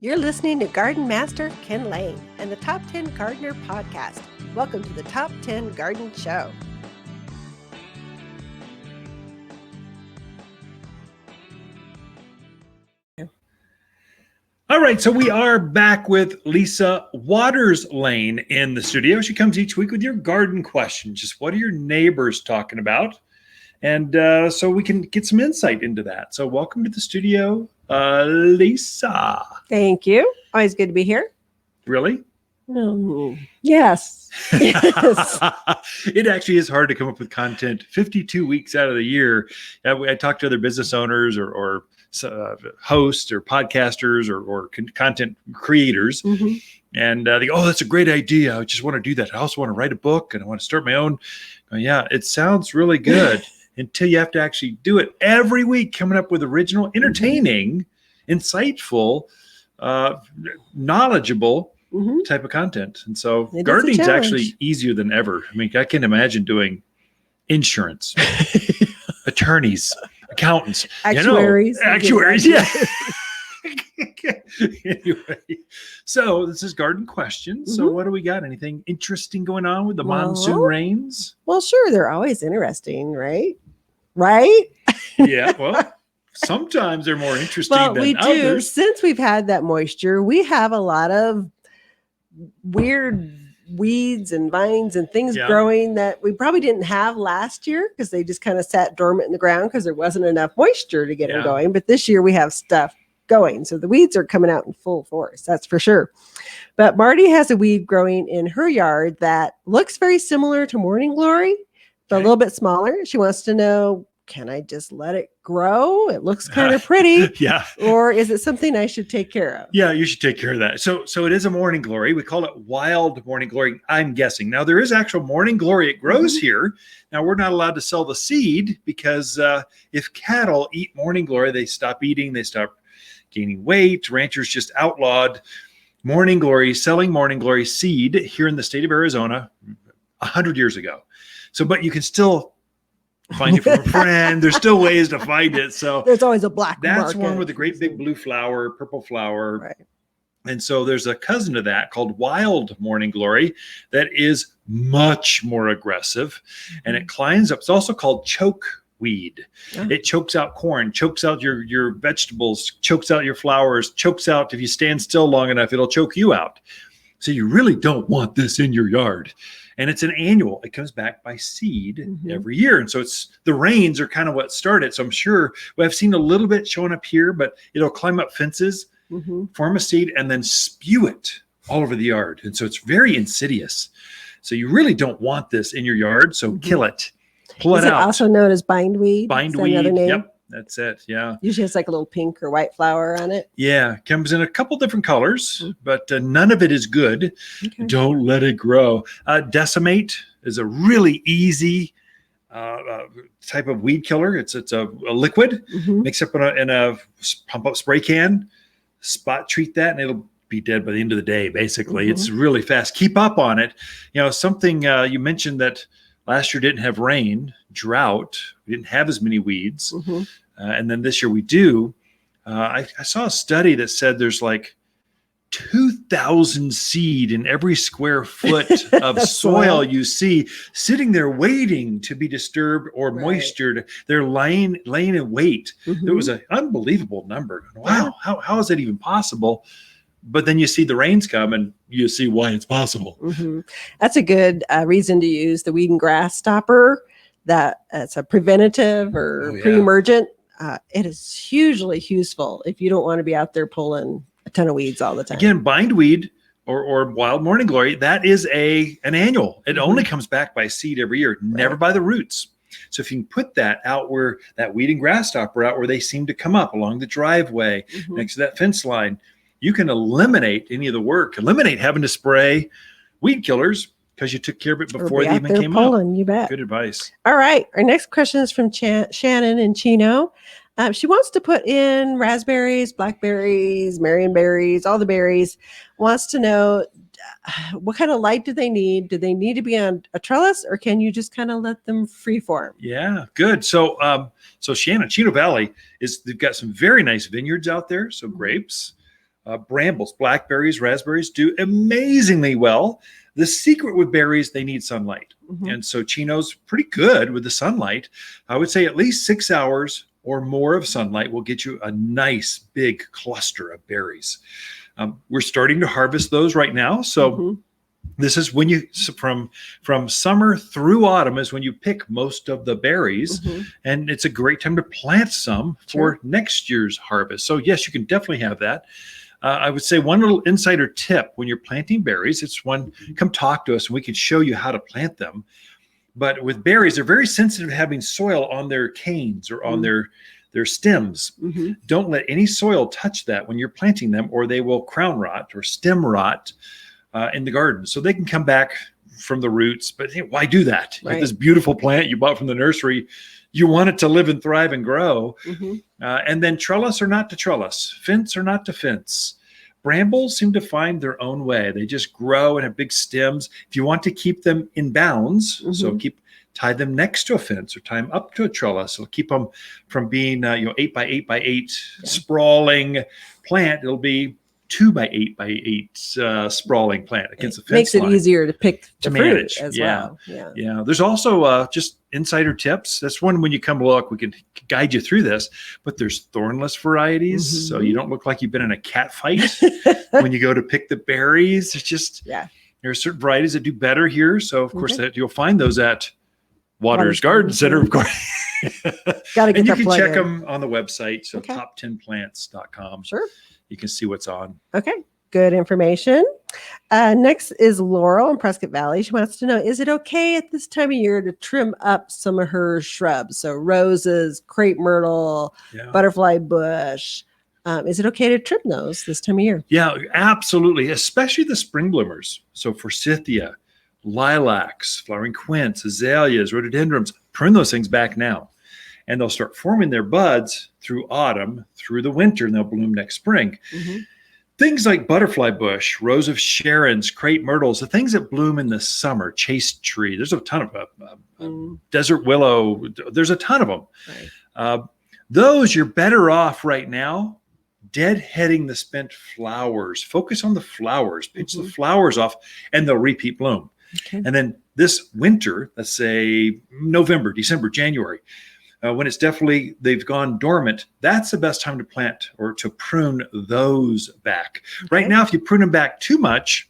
You're listening to Garden Master Ken Lain and the Top 10 Gardener Podcast. Welcome to the Top 10 Garden Show. All right, so we are back with Lisa Lain in the studio. She comes each week with your garden questions. Just what are your neighbors talking about? And so we can get some insight into that. So welcome to the studio, Lisa. Thank you. Always good to be here. Really? Yes. Yes. It actually is hard to come up with content 52 weeks out of the year. I talk to other business owners or hosts or podcasters or content creators, and they go, "Oh, that's a great idea. I just want to do that. I also want to write a book and I want to start my own." Yeah, it sounds really good until you have to actually do it every week, coming up with original, entertaining, insightful, knowledgeable type of content. And so gardening is actually easier than ever. I mean, I can imagine doing insurance, attorneys, accountants, actuaries, yeah. Anyway, so this is garden questions. So what do we got? Anything interesting going on with the monsoon rains? Well, sure. They're always interesting, right? Right? Yeah. Well, sometimes they're more interesting than we others. do. Since we've had that moisture, we have a lot of weird weeds and vines and things growing that we probably didn't have last year because they just kind of sat dormant in the ground because there wasn't enough moisture to get them going. But this year we have stuff going. So the weeds are coming out in full force. That's for sure. But Marty has a weed growing in her yard that looks very similar to morning glory, but a little bit smaller. She wants to know, can I just let it grow? It looks kind of pretty. Yeah. Or is it something I should take care of? Yeah, you should take care of that. So it is a morning glory. We call it wild morning glory, I'm guessing. Now, there is actual morning glory. It grows here. Now, we're not allowed to sell the seed because if cattle eat morning glory, they stop eating. They stop gaining weight. Ranchers just outlawed morning glory, selling morning glory seed here in the state of Arizona 100 years ago. So, but you can still find it from a friend. There's still ways to find it. So there's always a black That's market. One with a great big blue flower, purple flower. Right. And so there's a cousin to that called wild morning glory that is much more aggressive and it climbs up. It's also called choke weed. It chokes out corn, chokes out your vegetables, chokes out your flowers, chokes out, if you stand still long enough, it'll choke you out. So you really don't want this in your yard. And it's an annual. It comes back by seed every year. And so it's the rains are kind of what started. So I'm sure I've seen a little bit showing up here, but it'll climb up fences, form a seed, and then spew it all over the yard. And so it's very insidious. So you really don't want this in your yard. So kill it. Pull it out. Is it also known as bindweed? Bindweed. Another name? Yep. That's it. Yeah. Usually it's like a little pink or white flower on it. Yeah. Comes in a couple different colors, but none of it is good. Okay. Don't let it grow. Decimate is a really easy type of weed killer. It's a liquid mixed up in a pump up spray can, spot treat that, and it'll be dead by the end of the day. Basically, it's really fast. Keep up on it. Something you mentioned that last year didn't have rain, drought. We didn't have as many weeds. And then this year we do. I saw a study that said there's like 2,000 seed in every square foot of soil you see sitting there waiting to be disturbed or moistured. They're laying in wait. It was an unbelievable number. Wow, how is that even possible? But then you see the rains come and you see why it's possible. That's a good reason to use the weed and grass stopper. That's a preventative or pre-emergent. It is hugely useful if you don't want to be out there pulling a ton of weeds all the time. Again, bindweed or wild morning glory, that is an annual. It only comes back by seed every year, never by the roots. So if you can put that out where that weed and grass stopper out where they seem to come up along the driveway next to that fence line, you can eliminate any of the work, eliminate having to spray weed killers because you took care of it before they even came up. You bet. Good advice. All right. Our next question is from Shannon in Chino. She wants to put in raspberries, blackberries, marionberries, all the berries. Wants to know what kind of light do they need? Do they need to be on a trellis or can you just kind of let them freeform? Yeah, good. So Shannon, Chino Valley they've got some very nice vineyards out there. So grapes, Brambles, blackberries, raspberries do amazingly well. The secret with berries, they need sunlight. And so chino's pretty good with the sunlight. I would say at least 6 hours or more of sunlight will get you a nice big cluster of berries. We're starting to harvest those right now. So this is when you, from summer through autumn is when you pick most of the berries. And it's a great time to plant some for next year's harvest. So yes, you can definitely have that. I would say one little insider tip when you're planting berries, it's one, come talk to us and we can show you how to plant them. But with berries, they're very sensitive to having soil on their canes or on their stems. Don't let any soil touch that when you're planting them, or they will crown rot or stem rot in the garden. So they can come back from the roots, but hey, why do that? You have this beautiful plant you bought from the nursery. You want it to live and thrive and grow. And then trellis or not to trellis, fence or not to fence. Brambles seem to find their own way. They just grow and have big stems. If you want to keep them in bounds, so tie them next to a fence or tie them up to a trellis. It'll keep them from being 8 by 8 by 8 sprawling plant. It'll be 2 by 8 by 8 sprawling plant against the fence makes it line. easier to pick to the fruit manage as well. Yeah. There's also just insider tips. That's one when you come look, we can guide you through this. But there's thornless varieties, so you don't look like you've been in a cat fight when you go to pick the berries. It's just there are certain varieties that do better here. So of course that you'll find those at Waters Garden Center, of course. Got to get and you that can plug check in. them on the website. So top10plants.com. Sure. You can see what's on. Okay. Good information. Next is Laurel in Prescott Valley. She wants to know, is it okay at this time of year to trim up some of her shrubs? So roses, crepe myrtle, butterfly bush. Is it okay to trim those this time of year? Yeah, absolutely. Especially the spring bloomers. So forsythia, lilacs, flowering quince, azaleas, rhododendrons, prune those things back now. And they'll start forming their buds through autumn, through the winter, and they'll bloom next spring. Things like butterfly bush, rose of Sharon's, crepe myrtles, the things that bloom in the summer, chaste tree. There's a ton of desert willow. There's a ton of them. Those you're better off right now deadheading the spent flowers. Focus on the flowers. Pinch the flowers off, and they'll repeat bloom. And then this winter, let's say November, December, January, when it's they've gone dormant, that's the best time to plant or to prune those back. Right now, if you prune them back too much,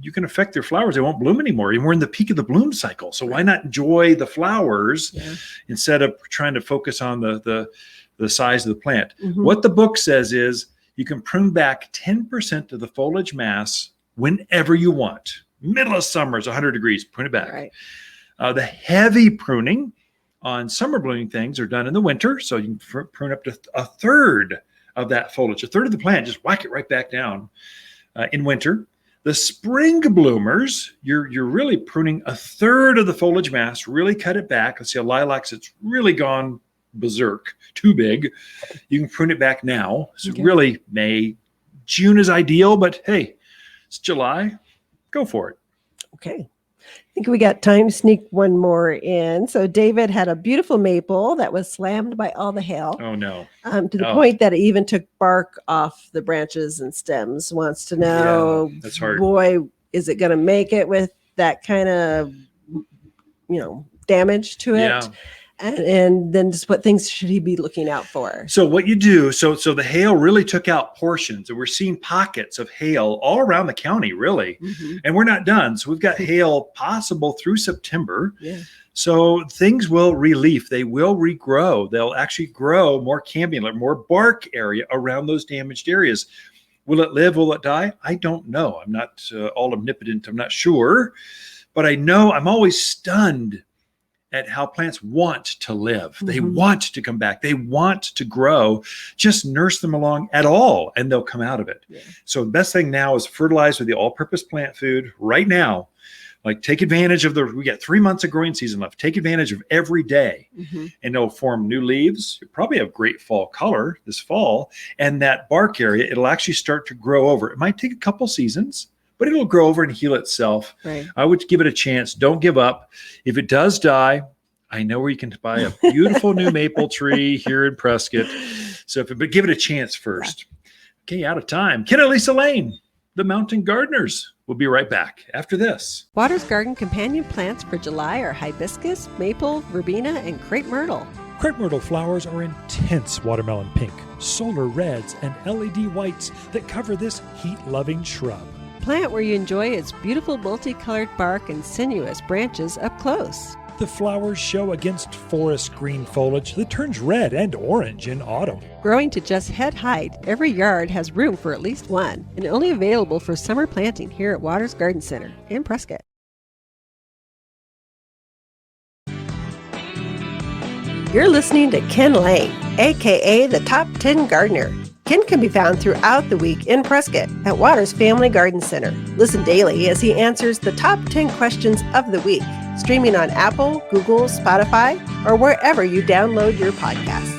you can affect their flowers. They won't bloom anymore. And we're in the peak of the bloom cycle. So why not enjoy the flowers instead of trying to focus on the size of the plant? What the book says is you can prune back 10% of the foliage mass whenever you want. Middle of summer is 100 degrees, prune it back. The heavy pruning on summer blooming things are done in the winter. So you can prune up to a third of that foliage, a third of the plant, just whack it right back down in winter. The spring bloomers, you're really pruning a third of the foliage mass, really cut it back. Let's see, a lilacs, it's really gone berserk, too big. You can prune it back now. So really May, June is ideal, but hey, it's July, go for it. Okay. I think we got time to sneak one more in. So David had a beautiful maple that was slammed by all the hail. Oh, no. To the point that it even took bark off the branches and stems. Wants to know, that's hard. Boy, is it going to make it with that kind of, damage to it? And then just what things should he be looking out for? So what you do, so the hail really took out portions, and we're seeing pockets of hail all around the county, really. And we're not done. So we've got hail possible through September. So things will relief. They will regrow. They'll actually grow more cambium, more bark area around those damaged areas. Will it live? Will it die? I don't know. I'm not all omnipotent. I'm not sure. But I know I'm always stunned at how plants want to live. They want to come back. They want to grow. Just nurse them along at all, and they'll come out of it. So the best thing now is fertilize with the all-purpose plant food right now. Like take advantage of we got 3 months of growing season left. Take advantage of every day, and it'll form new leaves. You'll probably have great fall color this fall, and that bark area, it'll actually start to grow over. It might take a couple seasons, but it'll grow over and heal itself. I would give it a chance. Don't give up. If it does die, I know where you can buy a beautiful new maple tree here in Prescott. But give it a chance first. Okay, out of time. Ken and Lisa Lain, the Mountain Gardeners. We'll be right back after this. Water's Garden companion plants for July are hibiscus, maple, verbena, and crepe myrtle. Crepe myrtle flowers are intense watermelon pink, solar reds, and LED whites that cover this heat-loving shrub. Plant where you enjoy its beautiful multicolored bark and sinuous branches up close. The flowers show against forest green foliage that turns red and orange in autumn. Growing to just head height, every yard has room for at least one, and only available for summer planting here at Waters Garden Center in Prescott. You're listening to Ken Lain, aka the Top 10 Gardener. Ken can be found throughout the week in Prescott at Waters Family Garden Center. Listen daily as he answers the top 10 questions of the week, streaming on Apple, Google, Spotify, or wherever you download your podcasts.